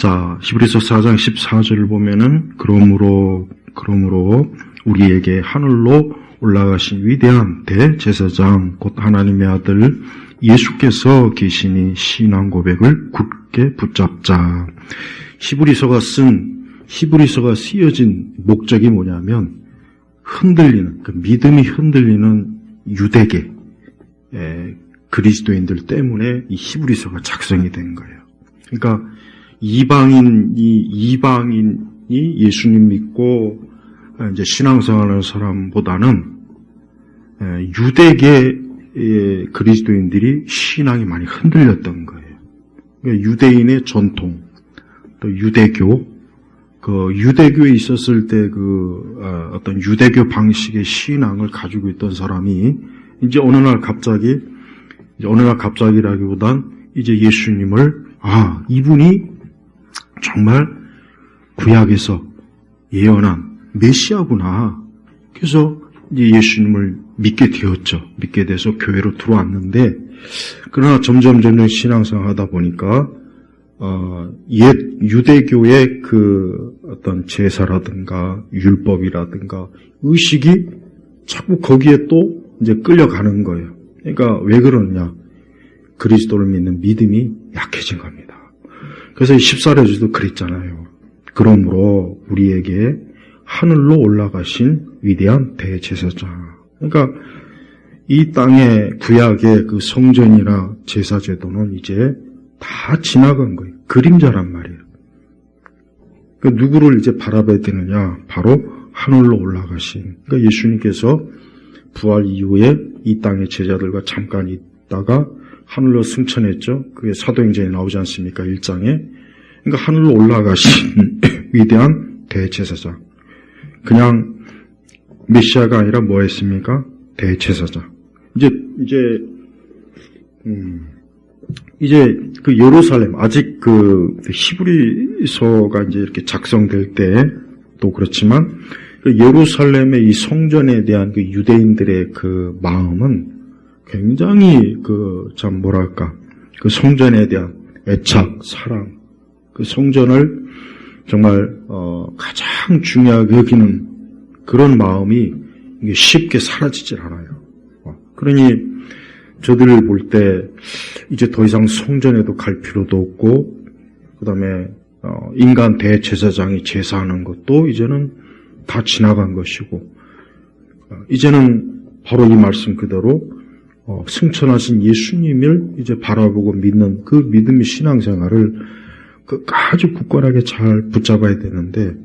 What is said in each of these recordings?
자, 히브리서 4장 14절을 보면은 그러므로 우리에게 하늘로 올라가신 위대한 대제사장 곧 하나님의 아들 예수께서 계시니 신앙 고백을 굳게 붙잡자. 히브리서가 쓰여진 목적이 뭐냐면 흔들리는, 그 믿음이 흔들리는 유대계 그리스도인들 때문에 이 히브리서가 작성이 된 거예요. 그러니까 이방인이 예수님 믿고 이제 신앙생활하는 사람보다는 유대계 그리스도인들이 신앙이 많이 흔들렸던 거예요. 그러니까 유대인의 전통, 또 유대교, 그 유대교에 있었을 때 어떤 유대교 방식의 신앙을 가지고 있던 사람이 이제 어느 날 갑자기라기보단 이제 예수님을 이분이 정말 구약에서 예언한 메시아구나. 그래서 이제 예수님을 믿게 되었죠. 믿게 돼서 교회로 들어왔는데, 그러나 점점 신앙생활 하다 보니까 옛 유대교의 그 어떤 제사라든가 율법이라든가 의식이 자꾸 거기에 또 이제 끌려가는 거예요. 그러니까 왜 그러냐? 그리스도를 믿는 믿음이 약해진 겁니다. 그래서 14절에도 그랬잖아요. 그러므로 우리에게 하늘로 올라가신 위대한 대제사장. 그러니까 이 땅의 구약의 그 성전이나 제사 제도는 이제 다 지나간 거예요. 그림자란 말이에요. 그 누구를 이제 바라봐야 되느냐? 바로 하늘로 올라가신. 그러니까 예수님께서 부활 이후에 이 땅의 제자들과 잠깐 있다가 하늘로 승천했죠. 그게 사도행전에 나오지 않습니까? 1장에. 그러니까 하늘로 올라가신 위대한 대제사장. 그냥 메시아가 아니라 뭐 했습니까? 대제사장. 이제 그 예루살렘, 아직 그 히브리서가 이제 이렇게 작성될 때 또 그렇지만 그 예루살렘의 이 성전에 대한 그 유대인들의 그 마음은 굉장히 그 성전에 대한 애착, 사랑, 그 성전을 정말 가장 중요하게 여기는 그런 마음이 이게 쉽게 사라지질 않아요. 그러니 저들을 볼 때 이제 더 이상 성전에도 갈 필요도 없고, 그 다음에 인간 대제사장이 제사하는 것도 이제는 다 지나간 것이고, 이제는 바로 이 말씀 그대로 승천하신 예수님을 이제 바라보고 믿는 그 믿음의 신앙생활을 아주 굳건하게 잘 붙잡아야 되는데,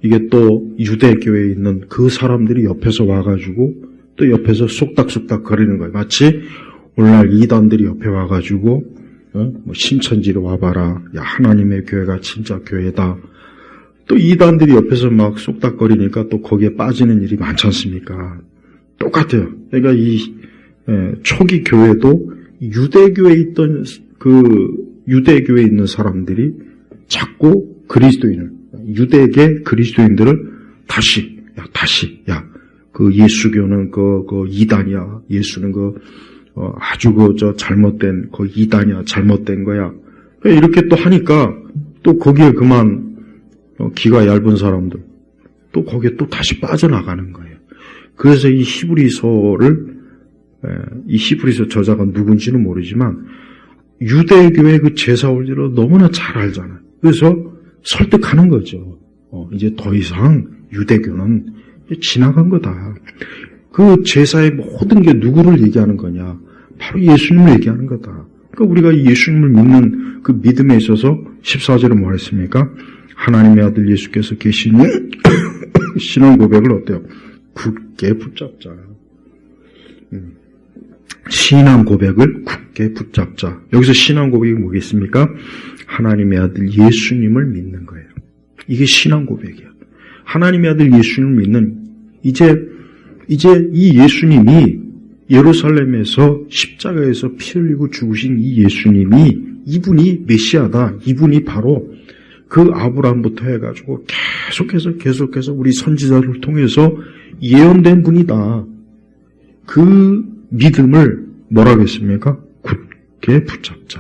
이게 또 유대교에 있는 그 사람들이 옆에서 와가지고 또 옆에서 쏙닥쏙닥 거리는 거예요. 마치 오늘날 이단들이 옆에 와가지고 신천지로 와봐라. 야, 하나님의 교회가 진짜 교회다. 또 이단들이 옆에서 막 쏙닥거리니까 또 거기에 빠지는 일이 많지 않습니까? 똑같아요. 그러니까 이 초기 교회도 유대교에 있는 사람들이 자꾸 유대계 그리스도인들을 다시 그 예수교는 그 이단이야. 예수는 아주 잘못된 이단이야. 잘못된 거야. 이렇게 또 하니까 또 거기에 그만 기가 얇은 사람들 또 거기에 또 다시 빠져나가는 거예요. 그래서 이 히브리서 저자가 누군지는 모르지만 유대교의 그 제사 원리를 너무나 잘 알잖아요. 그래서 설득하는 거죠. 이제 더 이상 유대교는 지나간 거다. 그 제사의 모든 게 누구를 얘기하는 거냐? 바로 예수님을 얘기하는 거다. 그러니까 우리가 예수님을 믿는 그 믿음에 있어서 14절에 뭐 했습니까? 하나님의 아들 예수께서 계시니 신앙 고백을 어때요? 굳게 붙잡자. 신앙 고백을 굳게 붙잡자. 여기서 신앙 고백이 뭐겠습니까? 하나님의 아들 예수님을 믿는 거예요. 이게 신앙 고백이야. 하나님의 아들 예수님을 믿는, 이제 이 예수님이 예루살렘에서 십자가에서 피 흘리고 죽으신 이 예수님이, 이분이 메시아다. 이분이 바로 그 아브라함부터 해가지고 계속해서 우리 선지자를 통해서 예언된 분이다. 그 믿음을 뭐라고 했습니까? 굳게 붙잡자.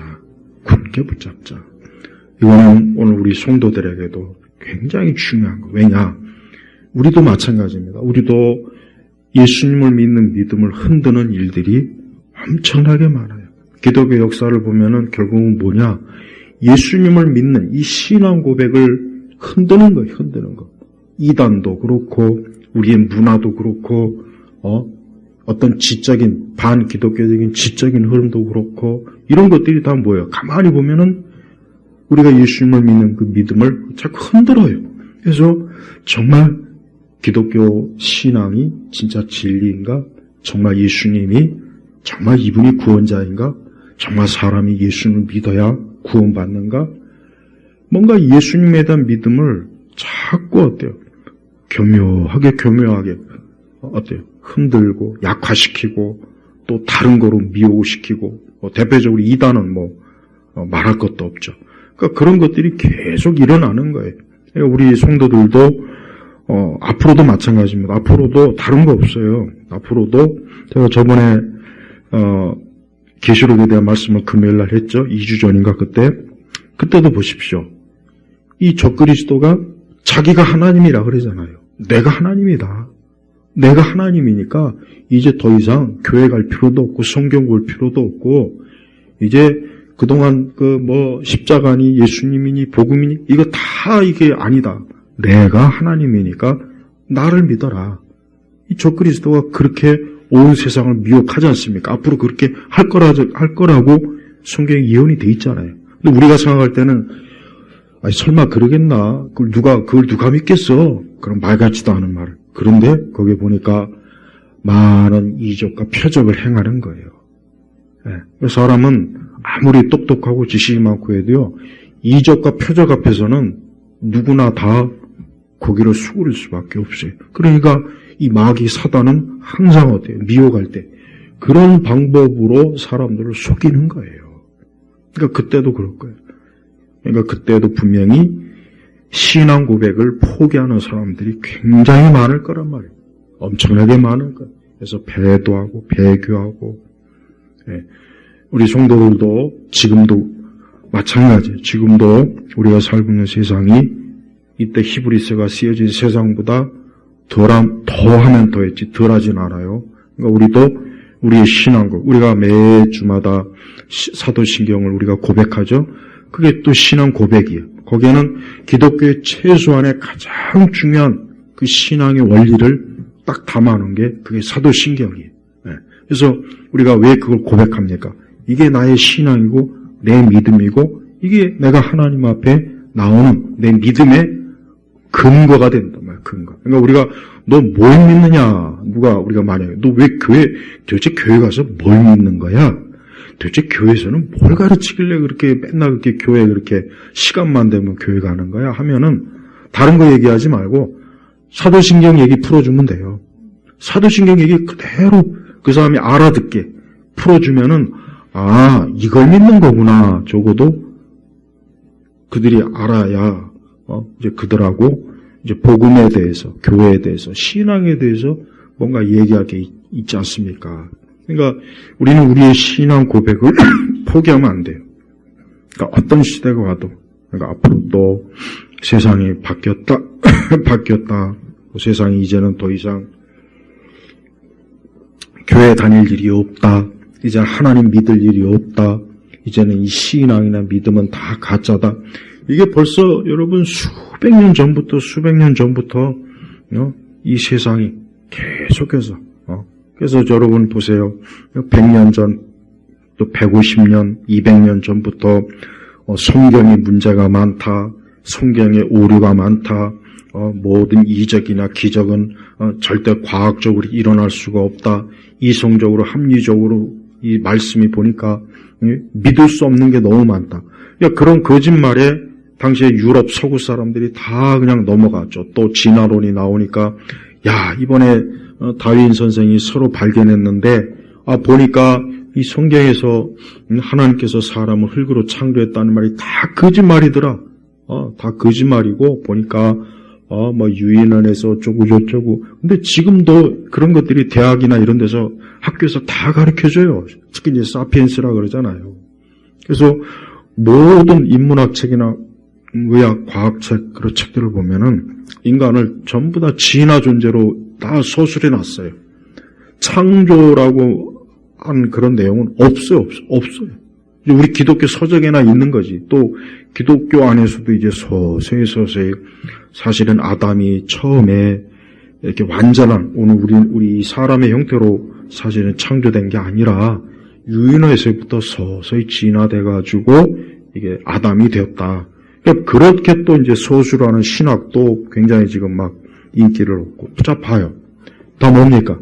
이거는 오늘 우리 성도들에게도 굉장히 중요한 거. 왜냐? 우리도 마찬가지입니다. 우리도 예수님을 믿는 믿음을 흔드는 일들이 엄청나게 많아요. 기독교 역사를 보면은 결국은 뭐냐? 예수님을 믿는 이 신앙 고백을 흔드는 거예요. 흔드는 거. 이단도 그렇고 우리의 문화도 그렇고 어떤 지적인 반기독교적인 지적인 흐름도 그렇고 이런 것들이 다 뭐예요? 가만히 보면은 우리가 예수님을 믿는 그 믿음을 자꾸 흔들어요. 그래서 정말 기독교 신앙이 진짜 진리인가? 정말 예수님이 정말 이분이 구원자인가? 정말 사람이 예수님을 믿어야 구원받는가? 뭔가 예수님에 대한 믿음을 자꾸 어때요? 교묘하게 어때요? 흔들고 약화시키고 또 다른 거로 미혹시키고 대표적으로 이단은 말할 것도 없죠. 그러니까 그런 것들이 계속 일어나는 거예요. 그러니까 우리 성도들도 앞으로도 마찬가지입니다. 앞으로도 다른 거 없어요. 앞으로도 제가 저번에 계시록에 대한 말씀을 금요일날 했죠. 2주 전인가 그때도 보십시오. 이 적그리스도가 자기가 하나님이라 그러잖아요. 내가 하나님이다. 내가 하나님이니까 이제 더 이상 교회 갈 필요도 없고 성경 볼 필요도 없고 이제 그동안 십자가니 예수님이니 복음이니 이거 다 이게 아니다. 내가 하나님이니까 나를 믿어라. 이 적그리스도가 그렇게 온 세상을 미혹하지 않습니까? 앞으로 그렇게 할 거라고 성경에 예언이 돼 있잖아요. 근데 우리가 생각할 때는 설마 그러겠나? 그걸 누가 믿겠어? 그런 말 같지도 않은 말을. 그런데 거기에 보니까 많은 이적과 표적을 행하는 거예요. 네. 사람은 아무리 똑똑하고 지식이 많고 해도요, 이적과 표적 앞에서는 누구나 다 고개를 수그릴 수밖에 없어요. 그러니까 이 마귀 사단은 항상 어때요? 미혹할 때 그런 방법으로 사람들을 속이는 거예요. 그러니까 그때도 그럴 거예요. 그러니까 그때도 분명히 신앙 고백을 포기하는 사람들이 굉장히 많을 거란 말이에요. 엄청나게 많을 거예요. 그래서 배도하고 배교하고 우리 성도들도 지금도 마찬가지예요. 지금도 우리가 살고 있는 세상이 이때 히브리서가 쓰여진 세상보다 더하면 더했지 덜하진 않아요. 그러니까 우리도 우리의 신앙고 우리가 매주마다 사도신경을 우리가 고백하죠. 그게 또 신앙 고백이에요. 거기에는 기독교의 최소한의 가장 중요한 그 신앙의 원리를 딱 담아놓은 게 그게 사도신경이에요. 그래서 우리가 왜 그걸 고백합니까? 이게 나의 신앙이고 내 믿음이고 이게 내가 하나님 앞에 나오는 내 믿음의 근거가 된단 말이에요. 근거. 그러니까 우리가 너 뭘 믿느냐? 우리가 말해요. 너 왜 도대체 교회 가서 뭘 믿는 거야? 도대체 교회에서는 뭘 가르치길래 그렇게 맨날 그렇게 교회 그렇게 시간만 되면 교회 가는 거야? 하면은 다른 거 얘기하지 말고 사도신경 얘기 풀어주면 돼요. 사도신경 얘기 그대로 그 사람이 알아듣게 풀어주면은 이걸 믿는 거구나. 적어도 그들이 알아야 이제 그들하고 이제 복음에 대해서, 교회에 대해서, 신앙에 대해서 뭔가 얘기할 게 있지 않습니까? 그러니까 우리는 우리의 신앙 고백을 포기하면 안 돼요. 그러니까 어떤 시대가 와도, 그러니까 앞으로 또 세상이 바뀌었다. 세상이 이제는 더 이상 교회 다닐 일이 없다. 이제 하나님 믿을 일이 없다. 이제는 이 신앙이나 믿음은 다 가짜다. 이게 벌써 여러분 수백 년 전부터 이 세상이 계속해서 그래서 여러분 보세요. 100년 전, 또 150년, 200년 전부터 성경에 문제가 많다. 성경에 오류가 많다. 모든 이적이나 기적은 절대 과학적으로 일어날 수가 없다. 이성적으로 합리적으로 이 말씀이 보니까 믿을 수 없는 게 너무 많다. 그런 거짓말에 당시에 유럽 서구 사람들이 다 그냥 넘어갔죠. 또 진화론이 나오니까 이번에 다윈 선생이 서로 발견했는데 보니까 이 성경에서 하나님께서 사람을 흙으로 창조했다는 말이 다 거짓말이더라. 다 거짓말이고 보니까 유인을 해서 어쩌고 저쩌고. 근데 지금도 그런 것들이 대학이나 이런 데서 학교에서 다 가르쳐줘요. 특히 이제 사피엔스라 그러잖아요. 그래서 모든 인문학 책이나 의학, 과학책, 그런 책들을 보면은 인간을 전부 다 진화 존재로 다 서술해 놨어요. 창조라고 한 그런 내용은 없어요. 우리 기독교 서적에나 있는 거지. 또 기독교 안에서도 이제 서서히 사실은 아담이 처음에 이렇게 완전한 오늘 우리 사람의 형태로 사실은 창조된 게 아니라 유인에서부터 서서히 진화돼가지고 이게 아담이 되었다. 그렇게 또 이제 서술하는 신학도 굉장히 지금 막 인기를 얻고. 자, 봐요. 다 뭡니까?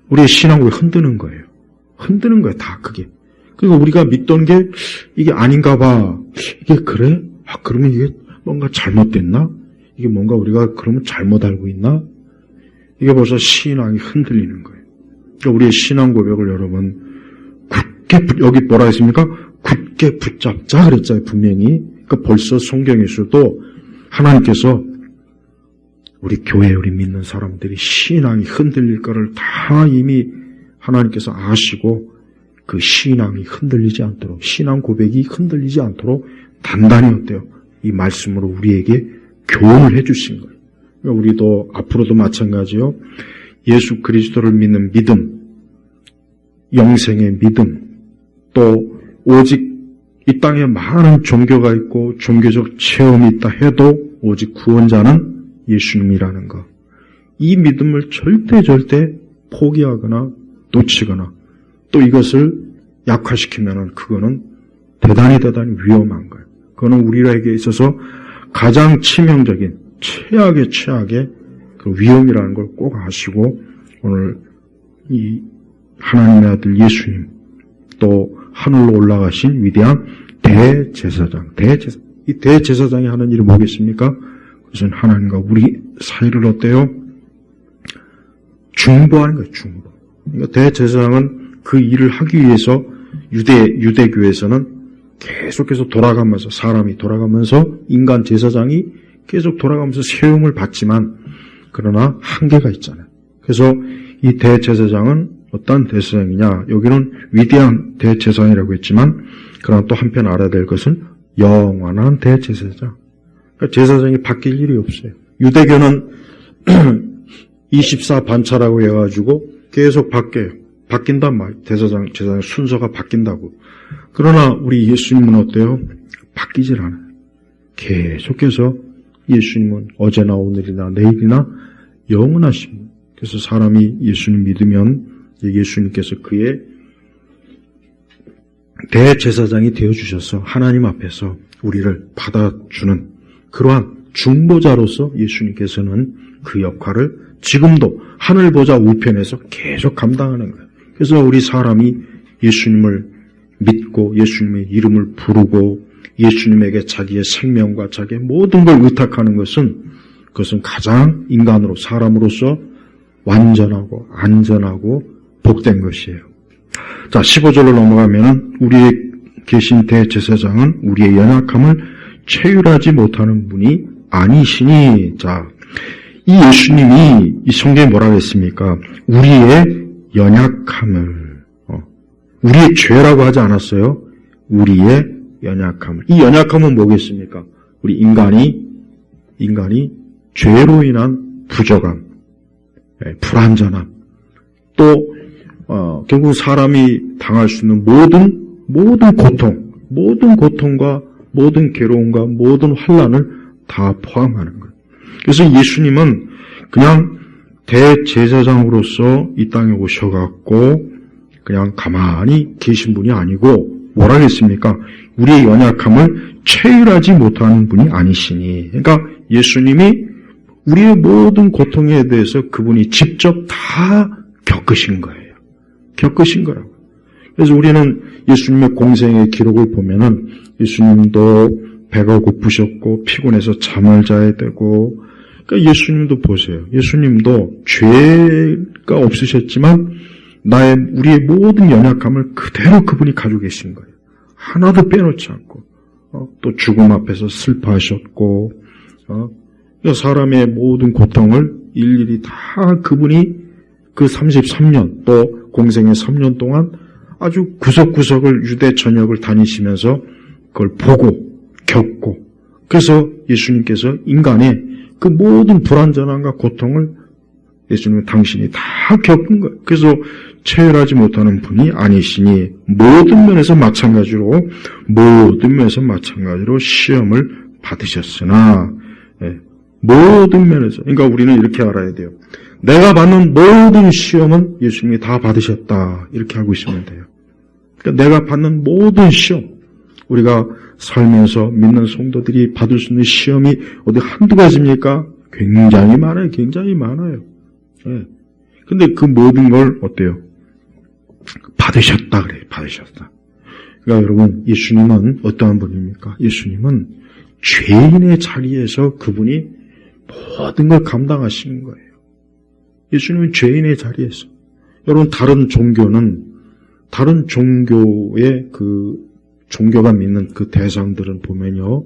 우리의 신앙을 흔드는 거예요. 흔드는 거예요, 다 그게. 그리고 우리가 믿던 게 이게 아닌가 봐. 이게 그래? 그러면 이게 뭔가 잘못됐나? 이게 뭔가 우리가 그러면 잘못 알고 있나? 이게 벌써 신앙이 흔들리는 거예요. 그러니까 우리의 신앙 고백을 여러분 굳게, 여기 뭐라 했습니까? 굳게 붙잡자 그랬잖아요, 분명히. 그러니까 벌써 성경에서도 하나님께서 우리 교회, 우리 믿는 사람들이 신앙이 흔들릴 거를 다 이미 하나님께서 아시고 그 신앙이 흔들리지 않도록, 신앙 고백이 흔들리지 않도록 단단히 어때요? 이 말씀으로 우리에게 교훈을 해주신 거예요. 그러니까 우리도 앞으로도 마찬가지요. 예수 그리스도를 믿는 믿음, 영생의 믿음, 또 오직 이 땅에 많은 종교가 있고 종교적 체험이 있다 해도 오직 구원자는 예수님이라는 것. 이 믿음을 절대 포기하거나 놓치거나 또 이것을 약화시키면은 그거는 대단히 위험한 거예요. 그거는 우리에게 있어서 가장 치명적인 최악의 그 위험이라는 걸 꼭 아시고 오늘 이 하나님의 아들 예수님 또 하늘로 올라가신 위대한 대제사장, 이 대제사장이 하는 일이 뭐겠습니까? 그것은 하나님과 우리 사이를 어때요? 중보하는 거예요, 중보. 그러니까 대제사장은 그 일을 하기 위해서 유대교에서는 계속해서 돌아가면서, 사람이 돌아가면서 인간 제사장이 계속 돌아가면서 세움을 받지만 그러나 한계가 있잖아요. 그래서 이 대제사장은 어떤 대제사장이냐? 여기는 위대한 대제사장이라고 했지만 그러나 또 한편 알아야 될 것은 영원한 대제사장. 그러니까 제사장이 바뀔 일이 없어요. 유대교는 24반차라고 해가지고 계속 바뀌어요. 바뀐단 말이에요. 제사장 순서가 바뀐다고. 그러나 우리 예수님은 어때요? 바뀌질 않아요. 계속해서 예수님은 어제나 오늘이나 내일이나 영원하신 분. 그래서 사람이 예수님 믿으면 예수님께서 그의 대제사장이 되어주셔서 하나님 앞에서 우리를 받아주는 그러한 중보자로서 예수님께서는 그 역할을 지금도 하늘보좌 우편에서 계속 감당하는 거예요. 그래서 우리 사람이 예수님을 믿고 예수님의 이름을 부르고 예수님에게 자기의 생명과 자기의 모든 걸 의탁하는 그것은 가장 인간으로 사람으로서 완전하고 안전하고 복된 것이에요. 자, 15절로 넘어가면은 우리의 계신 대제사장은 우리의 연약함을 체휼하지 못하는 분이 아니시니. 자, 이 예수님이 이 성경에 뭐라고 했습니까? 우리의 연약함을, 우리의 죄라고 하지 않았어요. 우리의 연약함을. 이 연약함은 뭐겠습니까? 우리 인간이 죄로 인한 부족함, 불완전함, 또 결국 사람이 당할 수 있는 모든 고통과 모든 괴로움과 모든 환난을 다 포함하는 거예요. 그래서 예수님은 그냥 대제사장으로서 이 땅에 오셔갖고 그냥 가만히 계신 분이 아니고 뭐라 했습니까? 우리의 연약함을 체휼하지 못하는 분이 아니시니. 그러니까 예수님이 우리의 모든 고통에 대해서 그분이 직접 다 겪으신 거예요. 겪으신 거라고. 그래서 우리는 예수님의 공생의 기록을 보면은 예수님도 배가 고프셨고 피곤해서 잠을 자야 되고, 그러니까 예수님도 보세요. 예수님도 죄가 없으셨지만 우리의 모든 연약함을 그대로 그분이 가지고 계신 거예요. 하나도 빼놓지 않고, 또 죽음 앞에서 슬퍼하셨고, 사람의 모든 고통을 일일이 다 그분이 그 33년 또 공생의 3년 동안 아주 구석구석을 유대 전역을 다니시면서 그걸 보고 겪고 그래서 예수님께서 인간의 그 모든 불완전함과 고통을 예수님은 당신이 다 겪은 거예요. 그래서 체혈하지 못하는 분이 아니시니 모든 면에서 마찬가지로 시험을 받으셨으나, 모든 면에서, 그러니까 우리는 이렇게 알아야 돼요. 내가 받는 모든 시험은 예수님이 다 받으셨다, 이렇게 알고 있으면 돼요. 그러니까 내가 받는 모든 시험, 우리가 살면서 믿는 성도들이 받을 수 있는 시험이 어디 한두 가지입니까? 굉장히 많아요. 굉장히 많아요. 근데 그 모든 걸 어때요? 받으셨다 그래요. 받으셨다. 그러니까 여러분, 예수님은 어떠한 분입니까? 예수님은 죄인의 자리에서 그분이 모든 걸 감당하시는 거예요. 예수님은 죄인의 자리에서. 여러분, 다른 종교의 종교가 믿는 그 대상들은 보면요,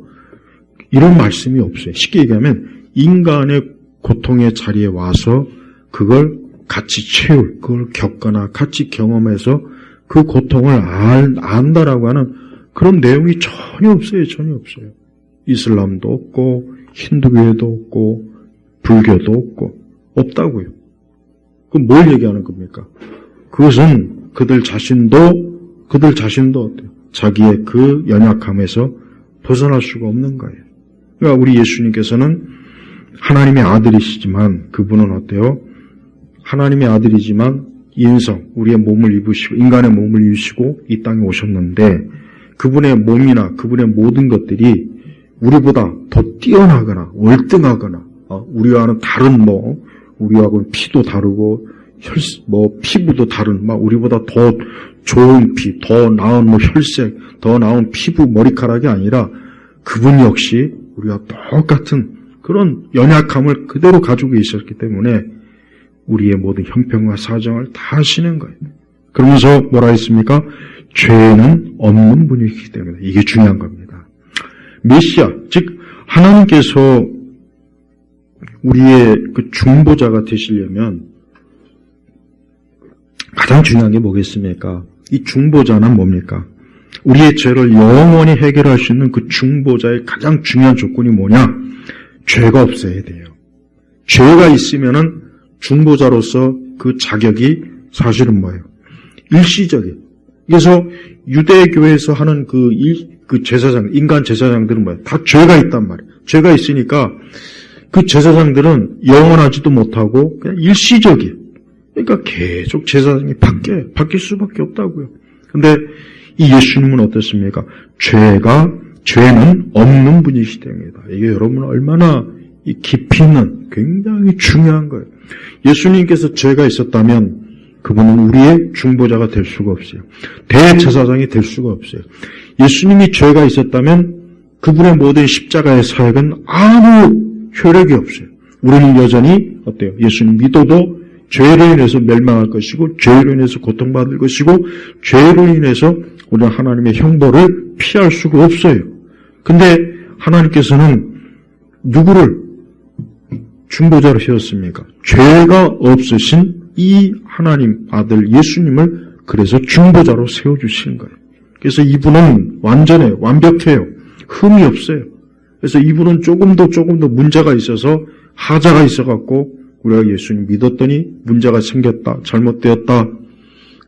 이런 말씀이 없어요. 쉽게 얘기하면 인간의 고통의 자리에 와서 그걸 같이 그걸 겪거나 같이 경험해서 그 고통을 안다라고 하는 그런 내용이 전혀 없어요. 전혀 없어요. 이슬람도 없고 힌두교에도 없고 불교도 없고 없다고요. 그럼 뭘 얘기하는 겁니까? 그것은 그들 자신도 어때요? 자기의 그 연약함에서 벗어날 수가 없는 거예요. 그러니까 우리 예수님께서는 하나님의 아들이시지만 그분은 어때요? 하나님의 아들이지만 우리의 몸을 입으시고 인간의 몸을 입으시고 이 땅에 오셨는데 그분의 몸이나 그분의 모든 것들이 우리보다 더 뛰어나거나 월등하거나 우리와는 다른 우리하고는 피도 다르고 피부도 다른 우리보다 더 좋은 피, 더 나은 혈색, 더 나은 피부, 머리카락이 아니라 그분 역시 우리와 똑같은 그런 연약함을 그대로 가지고 계셨기 때문에 우리의 모든 형편과 사정을 다 하시는 거예요. 그러면서 뭐라 했습니까? 죄는 없는 분이기 때문에 이게 중요한 겁니다. 메시아, 즉 하나님께서 우리의 그 중보자가 되시려면 가장 중요한 게 뭐겠습니까? 이 중보자는 뭡니까? 우리의 죄를 영원히 해결할 수 있는 그 중보자의 가장 중요한 조건이 뭐냐? 죄가 없어야 돼요. 죄가 있으면은 중보자로서 그 자격이 사실은 뭐예요? 일시적이에요. 그래서 유대교에서 하는 그 제사장, 인간 제사장들은 뭐예요? 다 죄가 있단 말이에요. 죄가 있으니까 그 제사장들은 영원하지도 못하고 그냥 일시적이에요. 그러니까 계속 제사장이 바뀔 수밖에 없다고요. 근데 이 예수님은 어떻습니까? 죄는 없는 분이시기 때문이다. 이게 여러분 얼마나 깊이 있는 굉장히 중요한 거예요. 예수님께서 죄가 있었다면 그분은 우리의 중보자가 될 수가 없어요. 대제사장이 될 수가 없어요. 예수님이 죄가 있었다면 그분의 모든 십자가의 사역은 아무 효력이 없어요. 우리는 여전히 어때요? 예수님 믿어도 죄로 인해서 멸망할 것이고 죄로 인해서 고통받을 것이고 죄로 인해서 우리는 하나님의 형벌을 피할 수가 없어요. 근데 하나님께서는 누구를 중보자로 세웠습니까? 죄가 없으신 이 하나님 아들 예수님을 그래서 중보자로 세워주신 거예요. 그래서 이분은 완전해요. 완벽해요. 흠이 없어요. 그래서 이분은 조금 더 문제가 있어서 하자가 있어갖고 우리가 예수님 믿었더니 문제가 생겼다, 잘못되었다,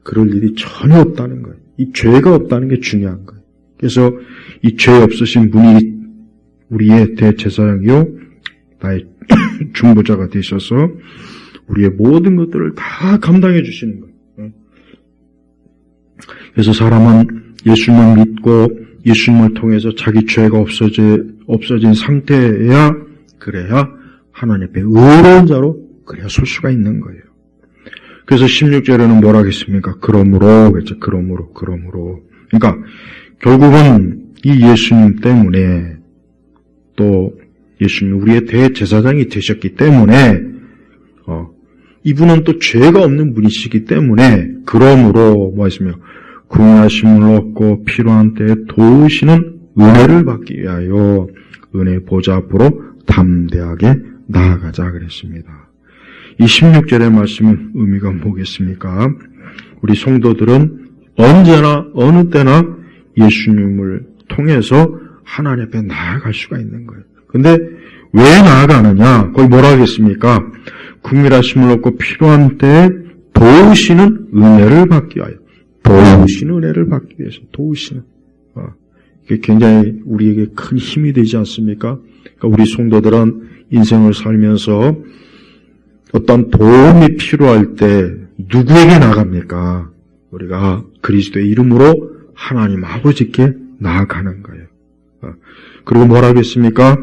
그럴 일이 전혀 없다는 거예요. 이 죄가 없다는 게 중요한 거예요. 그래서 이 죄 없으신 분이 우리의 대제사장이요 나의 중보자가 되셔서 우리의 모든 것들을 다 감당해 주시는 거예요. 그래서 사람은 예수님을 믿고 예수님을 통해서 자기 죄가 없어진 상태여야 그래야 하나님 앞에 의로운 자로 그래야 설 수가 있는 거예요. 그래서 16절에는 뭐라 하겠습니까? 그러므로. 그러니까 결국은 이 예수님 때문에 또 예수님이 우리의 대제사장이 되셨기 때문에 이분은 또 죄가 없는 분이시기 때문에 그러므로 뭐 했으며 구원하심을 얻고 필요한 때에 도우시는 은혜를 받기 위하여 은혜 보좌 앞으로 담대하게 나아가자 그랬습니다. 이 16절의 말씀은 의미가 뭐겠습니까? 우리 성도들은 언제나 어느 때나 예수님을 통해서 하나님 앞에 나아갈 수가 있는 거예요. 근데 왜 나아가느냐? 거기 뭐라 하겠습니까? 긍휼하심을 얻고 필요한 때에 도우시는 은혜를 받기 위하여. 도우시는 은혜를 받기 위해서. 도우시는. 이게 굉장히 우리에게 큰 힘이 되지 않습니까? 그러니까 우리 성도들은 인생을 살면서 어떤 도움이 필요할 때 누구에게 나갑니까? 우리가 그리스도의 이름으로 하나님 아버지께 나아가는 거예요. 그리고 뭐라 하겠습니까?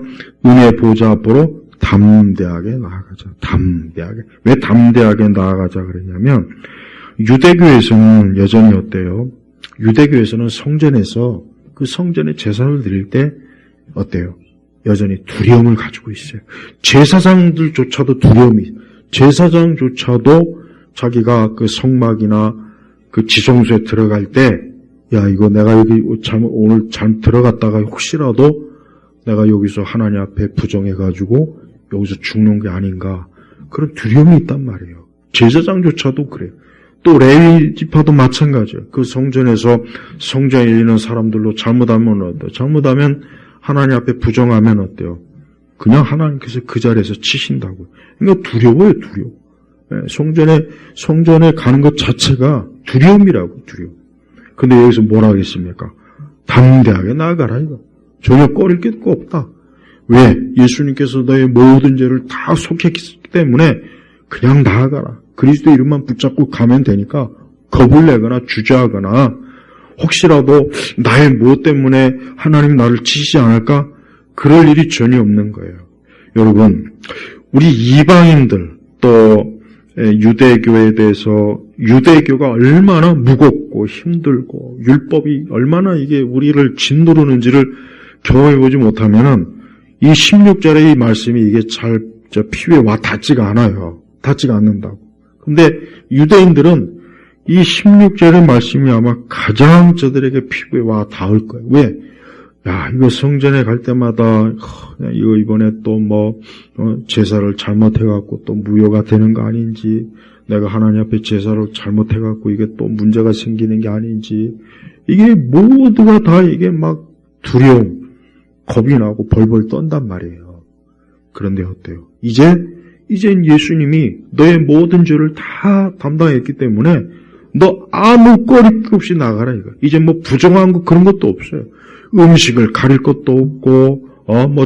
은혜 보좌 앞으로 담대하게 나아가자. 담대하게. 왜 담대하게 나아가자 그러냐면 유대교에서는 여전히 어때요? 유대교에서는 성전에서 그 성전에 제사를 드릴 때 어때요? 여전히 두려움을 가지고 있어요. 제사장들조차도 두려움이, 제사장조차도 자기가 그 성막이나 그 지성소에 들어갈 때, 야, 이거 내가 여기 오늘 잘못 들어갔다가 혹시라도 내가 여기서 하나님 앞에 부정해가지고 여기서 죽는 게 아닌가. 그런 두려움이 있단 말이에요. 제사장조차도 그래요. 또 레위 지파도 마찬가지예요. 그 성전에서 성전에 있는 사람들로 잘못하면 어때요? 잘못하면 하나님 앞에 부정하면 어때요? 그냥 하나님께서 그 자리에서 치신다고요. 그러니까 두려워요, 두려워. 성전에 가는 것 자체가 두려움이라고, 두려움. 근데 여기서 뭐라 하겠습니까? 담대하게 나아가라, 이거. 전혀 꺼릴 게 없다. 왜? 예수님께서 너의 모든 죄를 다 속했기 때문에 그냥 나아가라. 그리스도 이름만 붙잡고 가면 되니까 겁을 내거나 주저하거나 혹시라도 나의 무엇 때문에 하나님이 나를 치시지 않을까? 그럴 일이 전혀 없는 거예요. 여러분, 우리 이방인들 또 유대교에 대해서 유대교가 얼마나 무겁고 힘들고 율법이 얼마나 이게 우리를 짓누르는지를 경험해보지 못하면은 이 16절의 이 말씀이 이게 잘 피부에 와 닿지가 않아요. 닿지가 않는다고. 근데 유대인들은 이 16절의 말씀이 아마 가장 저들에게 피부에 와 닿을 거예요. 왜? 야, 이거 성전에 갈 때마다 이거 이번에 또 제사를 잘못해갖고 또 무효가 되는 거 아닌지, 내가 하나님 앞에 제사를 잘못해갖고 이게 또 문제가 생기는 게 아닌지, 이게 모두가 다 이게 막 두려움, 겁이 나고 벌벌 떤단 말이에요. 그런데 어때요? 이젠 예수님이 너의 모든 죄를 다 담당했기 때문에 너 아무 꺼릴 것 없이 나가라 이거. 이제 부정한 거 그런 것도 없어요. 음식을 가릴 것도 없고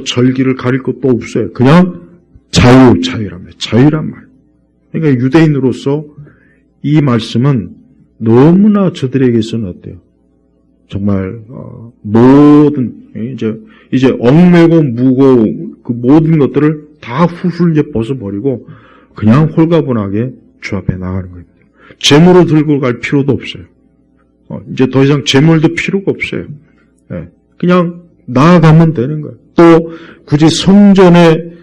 절기를 가릴 것도 없어요. 그냥 자유란 말이에요. 그러니까 유대인으로서 이 말씀은 너무나 저들에게서는 어때요? 정말 모든 이제 얽매고 무거운 그 모든 것들을 다 훌훌 이제 벗어버리고 그냥 홀가분하게 주 앞에 나가는 겁니다. 재물을 들고 갈 필요도 없어요. 이제 더 이상 재물도 필요가 없어요. 그냥 나아가면 되는 거예요. 또 굳이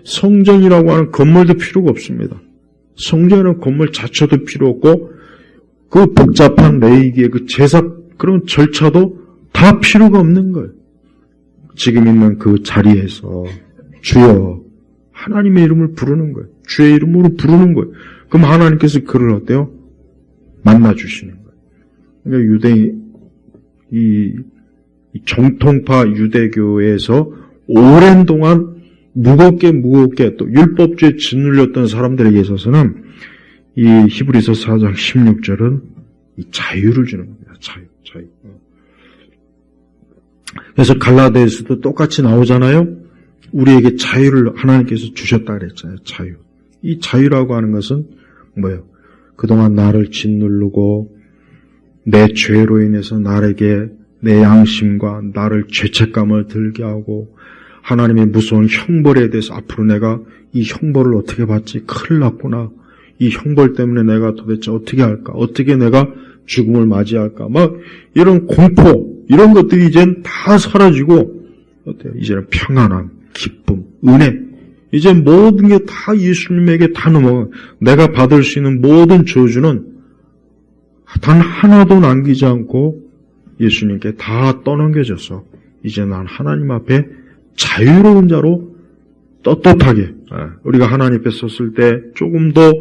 성전이라고 하는 건물도 필요가 없습니다. 성전은 건물 자체도 필요 없고 그 복잡한 레위기의 그 제사 그런 절차도 다 필요가 없는 거예요. 지금 있는 그 자리에서 주여 하나님의 이름을 부르는 거예요. 주의 이름으로 부르는 거예요. 그럼 하나님께서 그를 어때요? 만나주시는 거예요. 그러니까 유대인, 이 정통파 유대교에서 오랜 동안 무겁게 또 율법주의에 짓눌렸던 사람들에게 있어서는 이 히브리서 4장 16절은 이 자유를 주는 겁니다. 자유. 그래서 갈라디아서도 똑같이 나오잖아요. 우리에게 자유를 하나님께서 주셨다 그랬잖아요. 자유. 이 자유라고 하는 것은 뭐예요? 그동안 나를 짓누르고 내 죄로 인해서 나에게 내 양심과 나를 죄책감을 들게 하고 하나님의 무서운 형벌에 대해서 앞으로 내가 이 형벌을 어떻게 받지? 큰일 났구나. 이 형벌 때문에 내가 도대체 어떻게 할까? 어떻게 내가 죽음을 맞이할까? 이런 공포, 이런 것들이 이젠 다 사라지고 어때요? 이제는 평안함, 기쁨, 은혜, 이제 모든 게 다 예수님에게 다 넘어가. 내가 받을 수 있는 모든 저주는 단 하나도 남기지 않고 예수님께 다 떠넘겨져서 이제 난 하나님 앞에 자유로운 자로 떳떳하게 우리가 하나님 앞에 섰을 때 조금 더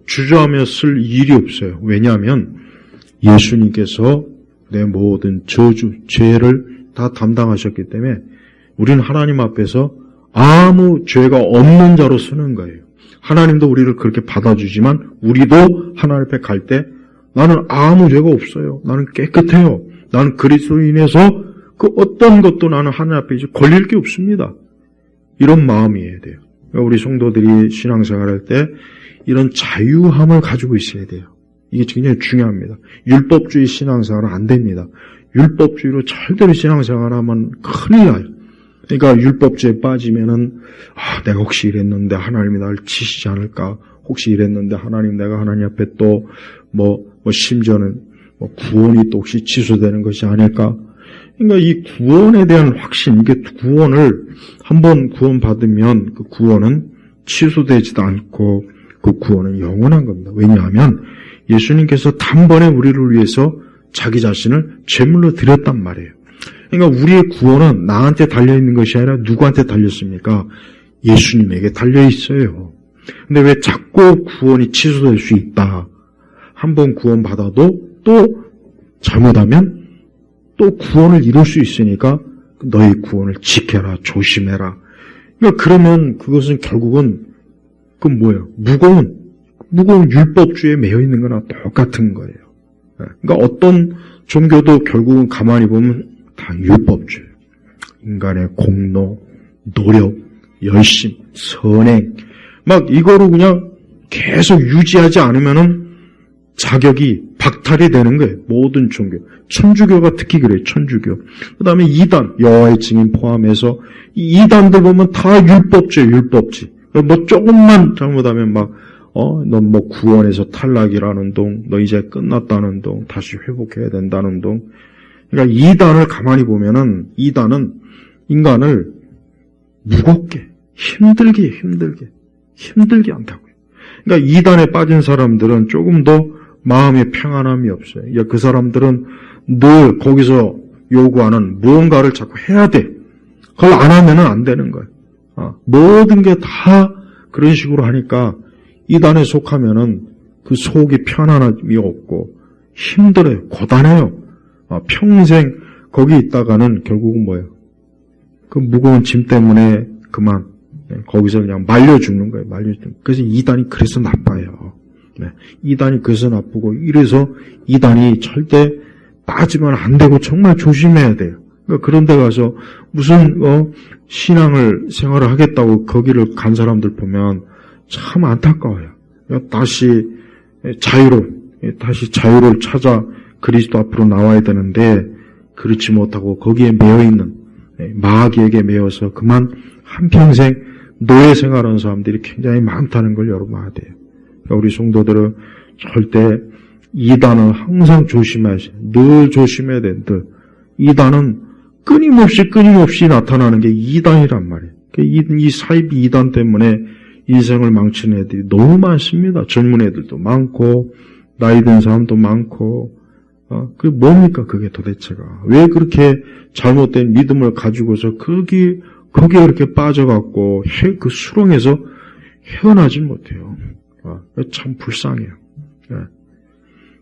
주저하며 쓸 일이 없어요. 왜냐하면 예수님께서 내 모든 저주, 죄를 다 담당하셨기 때문에 우리는 하나님 앞에서 아무 죄가 없는 자로 서는 거예요. 하나님도 우리를 그렇게 받아주지만 우리도 하나님 앞에 갈 때 나는 아무 죄가 없어요. 나는 깨끗해요. 나는 그리스도인에서 그 어떤 것도 나는 하나님 앞에 이제 걸릴 게 없습니다. 이런 마음이어야 돼요. 우리 성도들이 신앙생활할 때 이런 자유함을 가지고 있어야 돼요. 이게 굉장히 중요합니다. 율법주의 신앙생활은 안 됩니다. 율법주의로 절대로 신앙생활하면 큰일 나요. 그러니까 율법주의에 빠지면은 내가 혹시 이랬는데 하나님이 나를 치시지 않을까? 혹시 이랬는데 내가 하나님 앞에 또 심지어는 구원이 또 혹시 취소되는 것이 아닐까? 그러니까 이 구원에 대한 확신, 이게 구원을 한번 구원받으면 그 구원은 취소되지도 않고 그 구원은 영원한 겁니다. 왜냐하면 예수님께서 단번에 우리를 위해서 자기 자신을 제물로 드렸단 말이에요. 그러니까 우리의 구원은 나한테 달려있는 것이 아니라 누구한테 달렸습니까? 예수님에게 달려있어요. 근데 왜 자꾸 구원이 취소될 수 있다? 한번 구원받아도 또 잘못하면 또 구원을 이룰 수 있으니까 너희 구원을 지켜라, 조심해라. 그러니까 그러면 그것은 결국은 뭐예요? 무거운 율법주의에 매여 있는 거나 똑같은 거예요. 그러니까 어떤 종교도 결국은 가만히 보면 다 율법주의. 인간의 공로, 노력, 열심, 선행, 이거로 그냥 계속 유지하지 않으면은 자격이 박탈이 되는 거예요. 모든 종교. 천주교가 특히 그래요. 천주교. 그 다음에 이단, 여호와의 증인 포함해서 이 이단들 보면 다 율법주의. 조금만 잘못하면 넌 구원에서 탈락이라는 동, 너 이제 끝났다는 동, 다시 회복해야 된다는 동. 그러니까 이단을 가만히 보면은 이단은 인간을 무겁게, 힘들게 한다고요. 그러니까 이단에 빠진 사람들은 조금 더 마음의 평안함이 없어요. 그러니까 그 사람들은 늘 거기서 요구하는 무언가를 자꾸 해야 돼. 그걸 안 하면은 안 되는 거예요. 모든 게 다 그런 식으로 하니까 이단에 속하면은 그 속이 편안함이 없고 힘들어요. 고단해요. 평생 거기 있다가는 결국은 뭐예요? 그 무거운 짐 때문에 그만 거기서 그냥 말려 죽는 거예요. 그래서 이단이 그래서 나빠요. 이단이 그래서 나쁘고 이래서 이단이 절대 빠지면 안 되고 정말 조심해야 돼요. 그러니까 그런 데 가서 무슨 신앙을 생활을 하겠다고 거기를 간 사람들 보면 참 안타까워요. 다시 자유를 찾아 그리스도 앞으로 나와야 되는데 그렇지 못하고 거기에 매여있는 마귀에게 매여서 그만 한평생 노예 생활하는 사람들이 굉장히 많다는 걸 여러분 알아야 돼요. 그러니까 우리 성도들은 절대 이단은 항상 조심해야 돼요. 늘 조심해야 돼요. 늘. 이단은 끊임없이 나타나는 게 이단이란 말이에요. 이 사이비 이단 때문에 인생을 망치는 애들이 너무 많습니다. 젊은 애들도 많고 나이 든 사람도 많고 그게 뭡니까 그게 도대체가. 왜 그렇게 잘못된 믿음을 가지고서 거기에 그렇게 빠져갖고 그 수렁에서 헤어나질 못해요. 참 불쌍해요.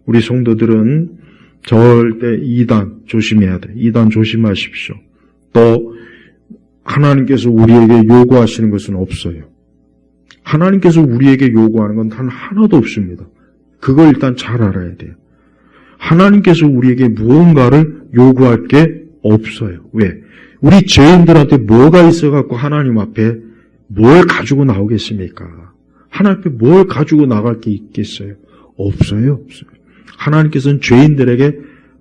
우리 성도들은 절대 이단 조심해야 돼. 이단 조심하십시오. 또 하나님께서 우리에게 요구하시는 것은 없어요. 하나님께서 우리에게 요구하는 건 단 하나도 없습니다. 그걸 일단 잘 알아야 돼요. 하나님께서 우리에게 무언가를 요구할 게 없어요. 왜? 우리 죄인들한테 뭐가 있어갖고 하나님 앞에 뭘 가지고 나오겠습니까? 하나님 앞에 뭘 가지고 나갈 게 있겠어요? 없어요. 하나님께서는 죄인들에게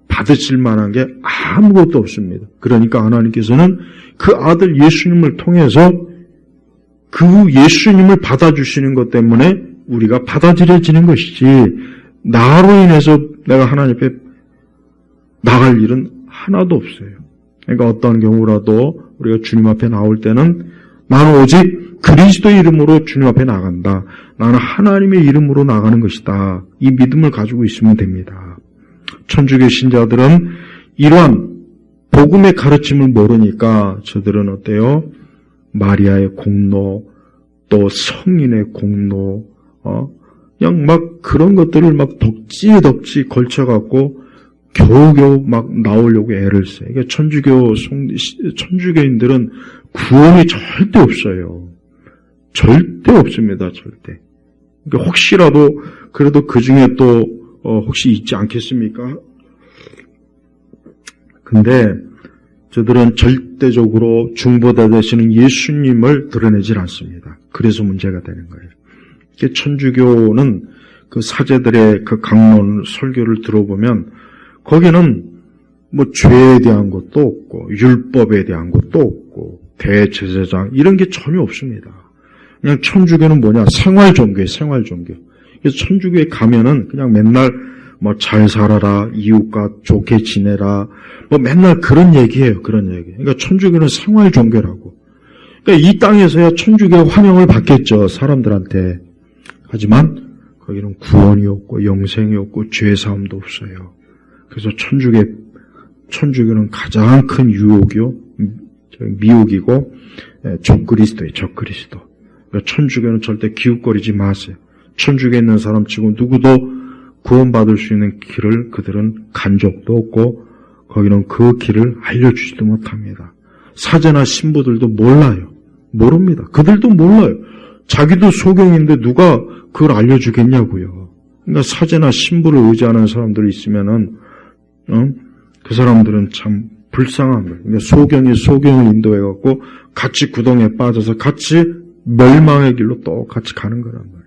받으실 만한 게 아무것도 없습니다. 그러니까 하나님께서는 그 아들 예수님을 통해서 그 예수님을 받아주시는 것 때문에 우리가 받아들여지는 것이지 나로 인해서 내가 하나님 앞에 나갈 일은 하나도 없어요. 그러니까 어떤 경우라도 우리가 주님 앞에 나올 때는 나는 오직 그리스도의 이름으로 주님 앞에 나간다. 나는 하나님의 이름으로 나가는 것이다. 이 믿음을 가지고 있으면 됩니다. 천주교 신자들은 이러한 복음의 가르침을 모르니까 저들은 어때요? 마리아의 공로, 또 성인의 공로, 그냥 그런 것들을 덕지 걸쳐갖고 겨우겨우 막 나오려고 애를 써요. 그러니까 천주교인들은 구원이 절대 없어요. 절대 없습니다, 절대. 그러니까 혹시라도, 그래도 그 중에 또, 혹시 있지 않겠습니까? 근데, 저들은 절대적으로 중보자 되시는 예수님을 드러내질 않습니다. 그래서 문제가 되는 거예요. 천주교는 그 사제들의 그 강론, 설교를 들어보면, 거기는 뭐 죄에 대한 것도 없고, 율법에 대한 것도 없고, 대제사장, 이런 게 전혀 없습니다. 그냥 천주교는 뭐냐? 생활종교예요, 생활종교. 그래서 천주교에 가면은 그냥 맨날 뭐 잘 살아라, 이웃과 좋게 지내라, 뭐 맨날 그런 얘기예요, 그런 얘기. 그러니까 천주교는 생활종교라고. 그러니까 이 땅에서야 천주교 환영을 받겠죠, 사람들한테. 하지만 거기는 구원이 없고 영생이 없고 죄사함도 없어요. 그래서 천주교는 가장 큰 유혹이요, 미혹이고 적그리스도예요, 적그리스도. 그러니까 천주교는 절대 기웃거리지 마세요. 천주교에 있는 사람 치고 누구도 구원받을 수 있는 길을 그들은 간 적도 없고 거기는 그 길을 알려주지도 못합니다. 사제나 신부들도 몰라요. 모릅니다. 그들도 몰라요. 자기도 소경인데 누가 그걸 알려주겠냐고요. 그러니까 사제나 신부를 의지하는 사람들이 있으면은 그 사람들은 참 불쌍한 거예요. 그러니까 소경을 인도해갖고 같이 구덩이에 빠져서 같이 멸망의 길로 또 같이 가는 거란 말이에요.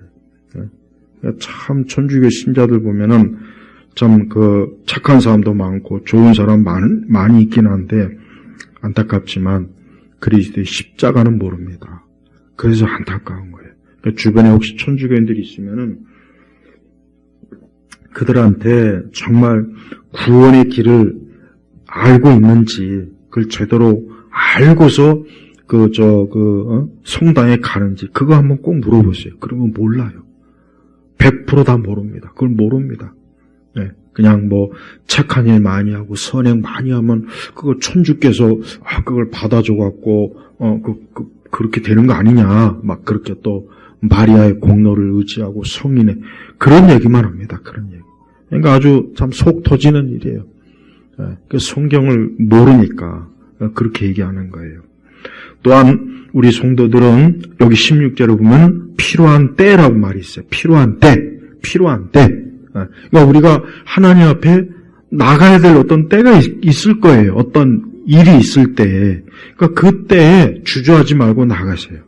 그러니까 참 천주교 신자들 보면은 참 그 착한 사람도 많고 좋은 사람 많이 있긴 한데 안타깝지만 그리스도의 십자가는 모릅니다. 그래서 안타까운 거예요. 그러니까 주변에 혹시 천주교인들이 있으면은 그들한테 정말 구원의 길을 알고 있는지, 그걸 제대로 알고서 성당에 가는지, 그거 한번 꼭 물어보세요. 그러면 몰라요. 100% 다 모릅니다. 그걸 모릅니다. 네. 그냥 뭐, 착한 일 많이 하고, 선행 많이 하면, 그거 천주께서, 그걸 받아줘갖고, 그렇게 되는 거 아니냐. 막 그렇게 또, 마리아의 공로를 의지하고 성인의, 그런 얘기만 합니다. 그런 얘기. 그러니까 아주 참 속 터지는 일이에요. 그 성경을 모르니까 그렇게 얘기하는 거예요. 또한 우리 성도들은 여기 16절에 보면 필요한 때라고 말이 있어요. 필요한 때. 그러니까 우리가 하나님 앞에 나가야 될 어떤 때가 있을 거예요. 어떤 일이 있을 때. 그러니까 그때에 주저하지 말고 나가세요.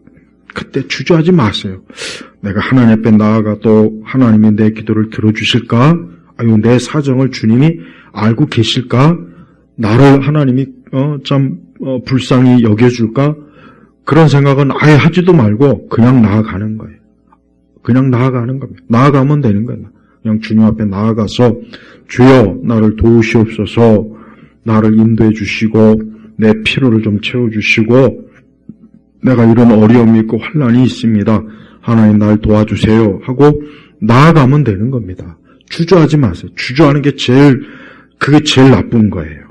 그때 주저하지 마세요. 내가 하나님 앞에 나아가 또 하나님이 내 기도를 들어주실까? 아유, 내 사정을 주님이 알고 계실까? 나를 하나님이 불쌍히 여겨줄까? 그런 생각은 아예 하지도 말고 그냥 나아가는 거예요. 그냥 나아가는 겁니다. 나아가면 되는 거예요. 그냥 주님 앞에 나아가서 주여 나를 도우시옵소서, 나를 인도해 주시고 내 필요를 좀 채워주시고 내가 이런 어려움이 있고 환난이 있습니다. 하나님 날 도와주세요 하고 나아가면 되는 겁니다. 주저하지 마세요. 주저하는 게 그게 제일 나쁜 거예요.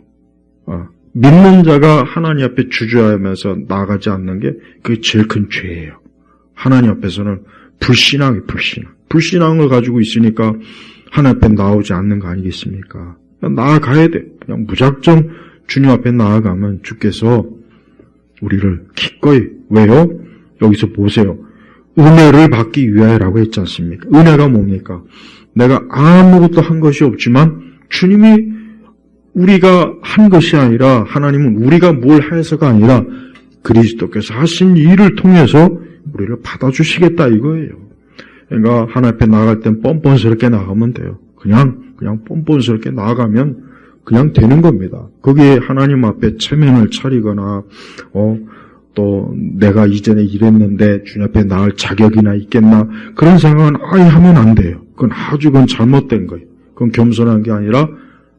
믿는 자가 하나님 앞에 주저하면서 나아가지 않는 게 그게 제일 큰 죄예요. 하나님 앞에서는 불신앙을 가지고 있으니까 하나님 앞에 나오지 않는 거 아니겠습니까? 나아가야 돼. 그냥 무작정 주님 앞에 나아가면 주께서 우리를 기꺼이, 왜요? 여기서 보세요. 은혜를 받기 위하여라고 했지 않습니까? 은혜가 뭡니까? 내가 아무것도 한 것이 없지만 주님이 우리가 한 것이 아니라, 하나님은 우리가 뭘 해서가 아니라 그리스도께서 하신 일을 통해서 우리를 받아주시겠다 이거예요. 그러니까 하나님 앞에 나아갈 땐 뻔뻔스럽게 나가면 돼요. 그냥 뻔뻔스럽게 나아가면 그냥 되는 겁니다. 거기에 하나님 앞에 체면을 차리거나 또 내가 이전에 이랬는데 주님 앞에 나을 자격이나 있겠나, 그런 생각은 아예 하면 안 돼요. 그건 잘못된 거예요. 그건 겸손한 게 아니라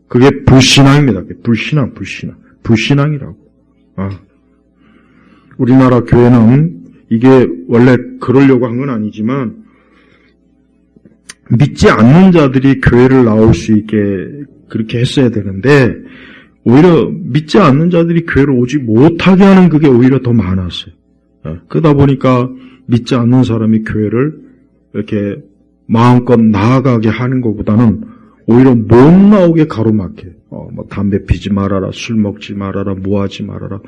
그게 불신앙입니다. 불신앙이라고. 우리나라 교회는 이게 원래 그러려고 한 건 아니지만 믿지 않는 자들이 교회를 나올 수 있게 그렇게 했어야 되는데 오히려 믿지 않는 자들이 교회를 오지 못하게 하는 그게 오히려 더 많았어요. 그러다 보니까 믿지 않는 사람이 교회를 이렇게 마음껏 나아가게 하는 것보다는 오히려 못 나오게 가로막혀요. 뭐 담배 피지 말아라, 술 먹지 말아라, 뭐 하지 말아라.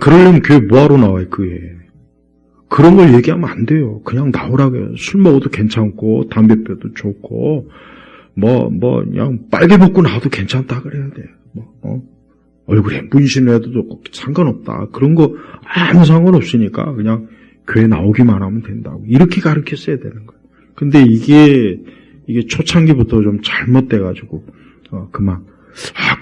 그러려면 교회 뭐하러 나와요, 교회에. 그런 걸 얘기하면 안 돼요. 그냥 나오라고 해요. 술 먹어도 괜찮고, 담배 피워도 좋고, 그냥 빨개 벗고 나와도 괜찮다 그래야 돼요. 얼굴에 문신을 해도 좋고, 상관없다. 그런 거 아무 상관없으니까 그냥 교회 나오기만 하면 된다고. 이렇게 가르쳤어야 되는 거예요. 근데 이게 초창기부터 좀 잘못돼가지고, 그만.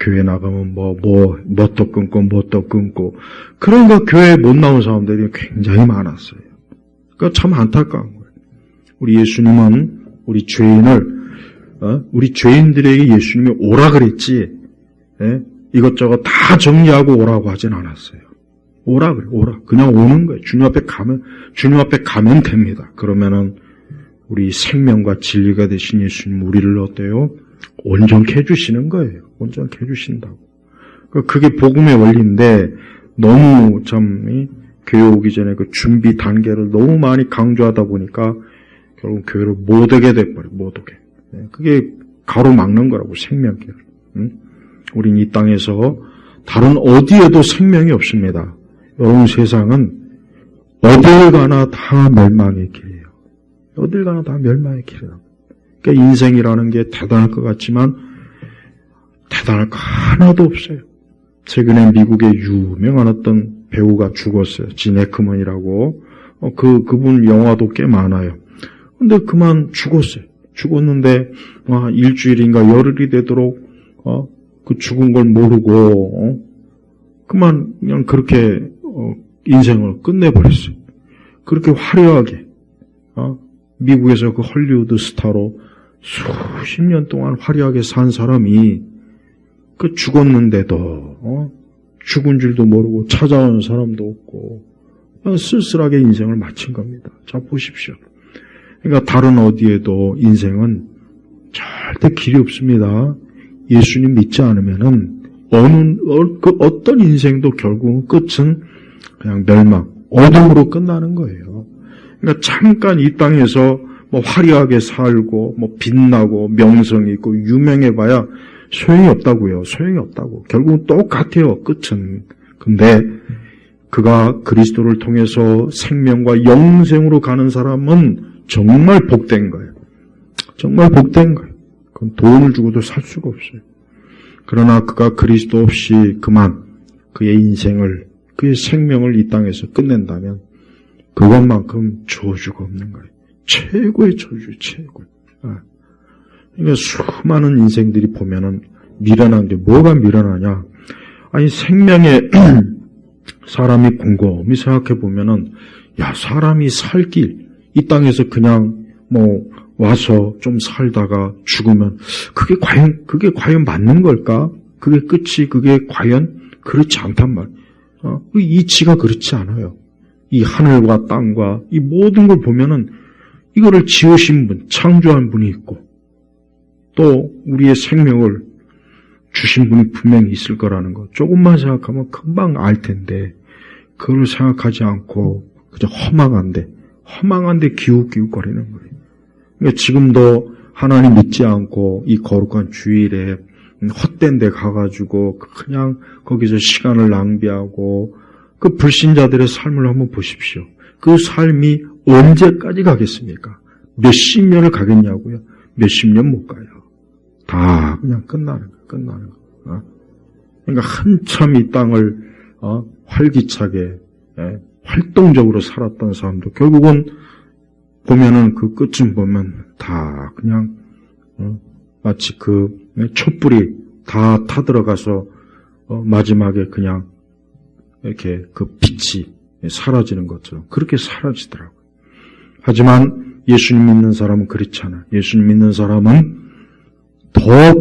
교회 나가면 뭣도 끊고. 그런 교회에 못 나온 사람들이 굉장히 많았어요. 그러니까 참 안타까운 거예요. 우리 예수님은 우리 죄인들에게 예수님이 오라 그랬지, 이것저것 다 정리하고 오라고 하진 않았어요. 오라 그래, 오라. 그냥 오는 거예요. 주님 앞에 가면 됩니다. 그러면은 우리 생명과 진리가 되신 예수님 우리를 어때요? 온전케 해주시는 거예요. 온전케 해주신다고. 그게 복음의 원리인데 너무 참 교회 오기 전에 그 준비 단계를 너무 많이 강조하다 보니까 결국 교회를 못 오게 돼버려요. 못 오게. 그게 가로막는 거라고, 생명길. 우린 이 땅에서 다른 어디에도 생명이 없습니다. 여러분, 세상은 어딜 가나 다 멸망의 길이에요. 어딜 가나 다 멸망의 길이라고. 그러니까 인생이라는 게 대단할 것 같지만 대단할 거 하나도 없어요. 최근에 미국의 유명한 어떤 배우가 죽었어요. 진 에크먼이라고. 그분 영화도 꽤 많아요. 근데 그만 죽었어요. 죽었는데 일주일인가 열흘이 되도록 그 죽은 걸 모르고 그만 그냥 그렇게 인생을 끝내버렸어요. 그렇게 화려하게 미국에서 그 헐리우드 스타로 수십 년 동안 화려하게 산 사람이 그 죽었는데도 죽은 줄도 모르고 찾아오는 사람도 없고 그냥 쓸쓸하게 인생을 마친 겁니다. 자, 보십시오. 그러니까 다른 어디에도 인생은 절대 길이 없습니다. 예수님 믿지 않으면은 어떤 인생도 결국은 끝은 그냥 멸망, 어둠으로 끝나는 거예요. 그러니까 잠깐 이 땅에서 화려하게 살고 빛나고 명성이 있고 유명해봐야 소용이 없다고요. 소용이 없다고. 결국은 똑같아요. 끝은. 근데 그가 그리스도를 통해서 생명과 영생으로 가는 사람은 정말 복된 거예요. 정말 복된 거예요. 그건 돈을 주고도 살 수가 없어요. 그러나 그가 그리스도 없이 그만 그의 인생을, 그의 생명을 이 땅에서 끝낸다면 그것만큼 저주가 없는 거예요. 최고의 저주, 최고. 그러니까 수많은 인생들이 보면은 미련한 게 뭐가 미련하냐? 아니, 생명에 사람이 곰곰이 생각해 보면은, 사람이 살 길, 이 땅에서 그냥 와서 좀 살다가 죽으면 그게 과연 맞는 걸까? 그게 끝이 그게 과연 그렇지 않단 말. 이치가 그렇지 않아요. 이 하늘과 땅과 이 모든 걸 보면은 이거를 지으신 분, 창조한 분이 있고 또 우리의 생명을 주신 분이 분명히 있을 거라는 거. 조금만 생각하면 금방 알 텐데 그걸 생각하지 않고 그저 허망한데 기웃기웃거리는 거예요. 그러니까 지금도 하나님 믿지 않고 이 거룩한 주일에 헛된 데 가가지고 그냥 거기서 시간을 낭비하고 그 불신자들의 삶을 한번 보십시오. 그 삶이 언제까지 가겠습니까? 몇십 년을 가겠냐고요? 몇십 년 못 가요. 다 그냥 끝나는 거. 그러니까 한참 이 땅을 활기차게 활동적으로 살았던 사람도 결국은 보면은 그 끝쯤 보면 다 그냥 마치 그 촛불이 다 타들어가서 마지막에 그냥 이렇게 그 빛이 사라지는 것처럼 그렇게 사라지더라고요. 하지만 예수님 믿는 사람은 그렇지 않아요. 예수님 믿는 사람은 더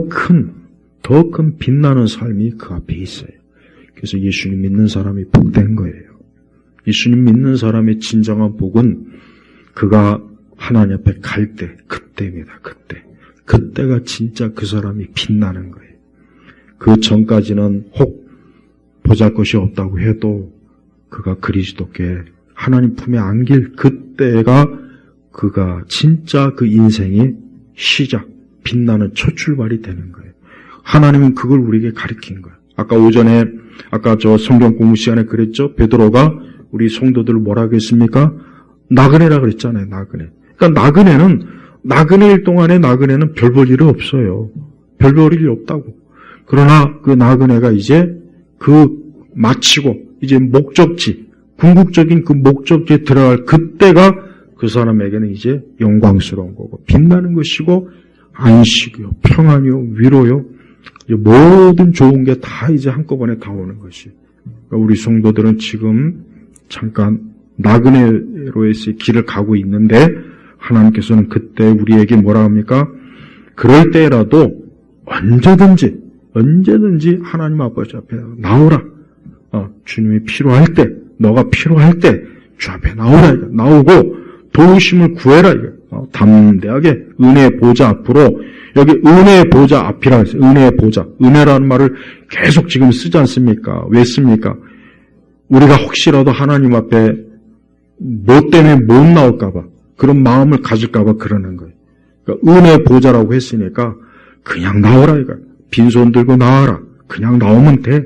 큰 빛나는 삶이 그 앞에 있어요. 그래서 예수님 믿는 사람이 복된 거예요. 예수님 믿는 사람의 진정한 복은 그가 하나님 앞에 갈 때, 그때입니다. 그때가 진짜 그 사람이 빛나는 거예요. 그 전까지는 혹 보잘것이 없다고 해도 그가 그리스도께 하나님 품에 안길 그때가 그가 진짜 그 인생의 시작, 빛나는 첫 출발이 되는 거예요. 하나님은 그걸 우리에게 가르친 거예요. 아까 저 성경 공부 시간에 그랬죠? 베드로가 우리 성도들을 뭐라고 했습니까? 나그네라 그랬잖아요, 나그네. 그러니까 나그네일 동안에 나그네는 별 볼 일이 없어요. 별 볼 일이 없다고. 그러나 그 나그네가 이제 마치고, 이제 궁극적인 그 목적지에 들어갈 그때가 그 사람에게는 이제 영광스러운 거고, 빛나는 것이고, 안식이요, 평안이요, 위로요, 모든 좋은 게 다 이제 한꺼번에 다 오는 것이. 그러니까 우리 성도들은 지금 잠깐 나그네로에서의 길을 가고 있는데, 하나님께서는 그때 우리에게 뭐라 합니까? 그럴 때라도 언제든지 하나님 아버지 앞에 나오라. 주님이 필요할 때, 너가 필요할 때 주 앞에 나오라. 나오고 도우심을 구해라. 담대하게 은혜의 보좌 앞으로. 여기 은혜의 보좌 앞이라고 했어요. 은혜의 보좌. 은혜라는 말을 계속 지금 쓰지 않습니까? 왜 씁니까? 우리가 혹시라도 하나님 앞에 뭐 때문에 못 나올까봐, 그런 마음을 가질까봐 그러는 거예요. 그러니까 은혜의 보좌라고 했으니까 그냥 나오라 이거. 빈손 들고 나와라. 그냥 나오면 돼.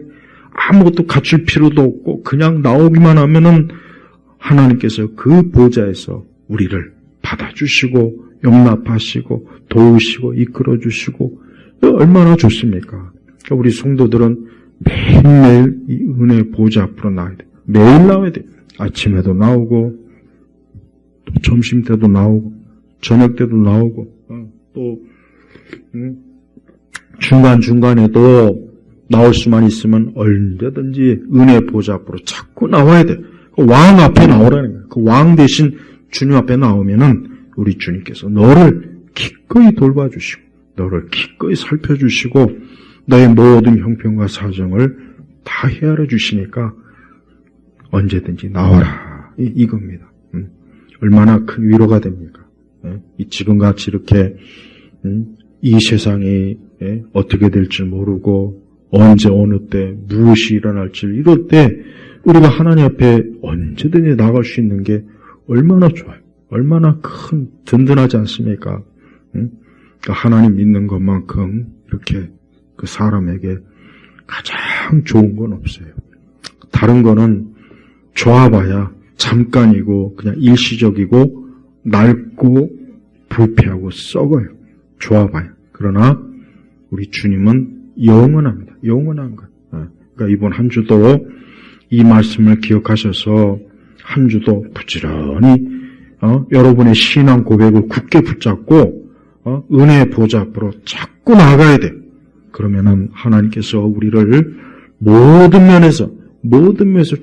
아무것도 갖출 필요도 없고 그냥 나오기만 하면은 하나님께서 그 보좌에서 우리를 받아주시고 용납하시고 도우시고 이끌어주시고 얼마나 좋습니까? 그러니까 우리 성도들은 매일매일 이 은혜의 보좌 앞으로 나와야 돼. 매일 나와야 돼. 아침에도 나오고 또 점심 때도 나오고 저녁 때도 나오고 또 중간중간에도 나올 수만 있으면 언제든지 은혜의 보좌 앞으로 자꾸 나와야 돼. 그 왕 앞에 나오라는 거예요. 그 왕 대신 주님 앞에 나오면은 우리 주님께서 너를 기꺼이 돌봐주시고 너를 기꺼이 살펴주시고 너의 모든 형편과 사정을 다 헤아려 주시니까 언제든지 나와라. 이겁니다. 얼마나 큰 위로가 됩니까? 지금같이 이렇게 이 세상이 어떻게 될지 모르고 언제 어느 때 무엇이 일어날지 이럴 때 우리가 하나님 앞에 언제든지 나갈 수 있는 게 얼마나 좋아요. 얼마나 큰 든든하지 않습니까? 그러니까 하나님 믿는 것만큼 이렇게 그 사람에게 가장 좋은 건 없어요. 다른 거는 좋아봐야 잠깐이고 그냥 일시적이고 낡고 불패하고 썩어요. 좋아봐요. 그러나 우리 주님은 영원합니다. 영원한 것. 그러니까 이번 한 주도 이 말씀을 기억하셔서 한 주도 부지런히 여러분의 신앙 고백을 굳게 붙잡고 은혜의 보좌 앞으로 자꾸 나가야 돼. 그러면은 하나님께서 우리를 모든 면에서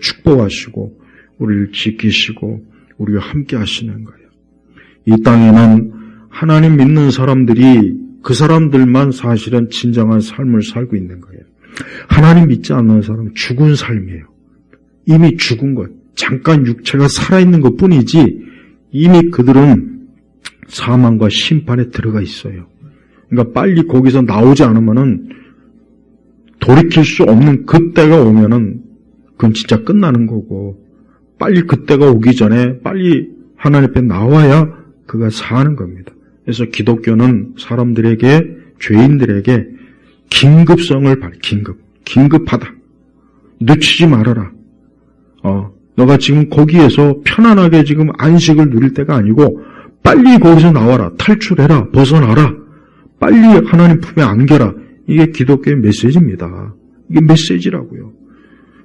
축복하시고 우리를 지키시고 우리와 함께 하시는 거예요. 이 땅에는 하나님 믿는 사람들이 그 사람들만 사실은 진정한 삶을 살고 있는 거예요. 하나님 믿지 않는 사람은 죽은 삶이에요. 이미 죽은 것. 잠깐 육체가 살아있는 것 뿐이지 이미 그들은 사망과 심판에 들어가 있어요. 그러니까 빨리 거기서 나오지 않으면은 돌이킬 수 없는 그때가 오면은 그건 진짜 끝나는 거고 빨리 그때가 오기 전에 빨리 하나님 앞에 나와야 그가 사는 겁니다. 그래서 기독교는 사람들에게 죄인들에게 긴급성을 긴급하다. 늦추지 말아라. 너가 지금 거기에서 편안하게 지금 안식을 누릴 때가 아니고 빨리 거기서 나와라. 탈출해라. 벗어나라. 빨리 하나님 품에 안겨라. 이게 기독교의 메시지입니다. 이게 메시지라고요.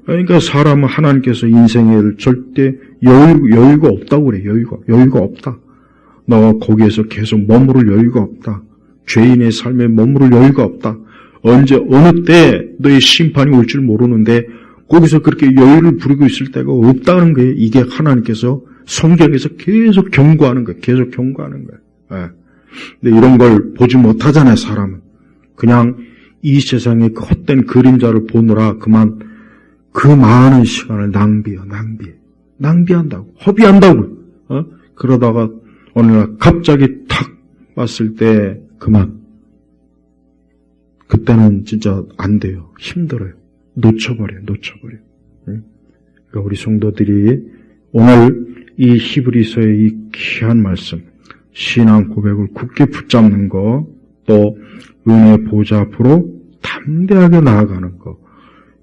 그러니까 사람은 하나님께서 인생에 절대 여유가 없다고 그래. 여유가 없다. 너가 거기에서 계속 머무를 여유가 없다. 죄인의 삶에 머무를 여유가 없다. 언제 어느 때 너의 심판이 올 줄 모르는데 거기서 그렇게 여유를 부리고 있을 때가 없다는 거예요. 이게 하나님께서 성경에서 계속 경고하는 거예요. 계속 경고하는 거예요. 근데 이런 걸 보지 못하잖아요. 사람은. 그냥 이 세상의 그 헛된 그림자를 보느라 그만 그 많은 시간을 낭비한다고. 허비한다고. 그러다가 어느 날 갑자기 탁 왔을 때 그만. 그때는 진짜 안 돼요. 힘들어요. 놓쳐버려요. 그러니까 우리 성도들이 오늘 이 히브리서의 이 귀한 말씀, 신앙 고백을 굳게 붙잡는 거, 또 은혜의 보좌 앞으로 담대하게 나아가는 것,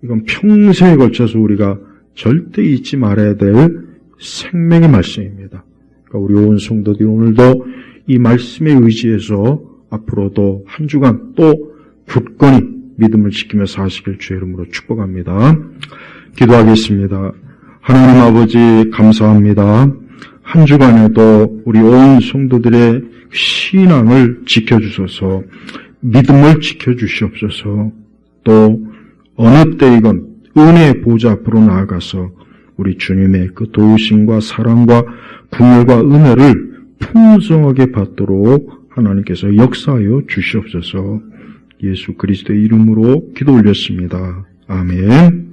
이건 평생에 걸쳐서 우리가 절대 잊지 말아야 될 생명의 말씀입니다. 그러니까 우리 온 성도들이 오늘도 이 말씀에 의지해서 앞으로도 한 주간 또 굳건히 믿음을 지키며 사시길 주의 이름으로 축복합니다. 기도하겠습니다. 하나님 아버지 감사합니다. 한 주간에도 우리 온 성도들의 신앙을 지켜주소서, 믿음을 지켜주시옵소서. 또 어느 때이건 은혜의 보좌 앞으로 나아가서 우리 주님의 그 도우심과 사랑과 긍휼과 은혜를 풍성하게 받도록 하나님께서 역사하여 주시옵소서. 예수 그리스도의 이름으로 기도 올렸습니다. 아멘.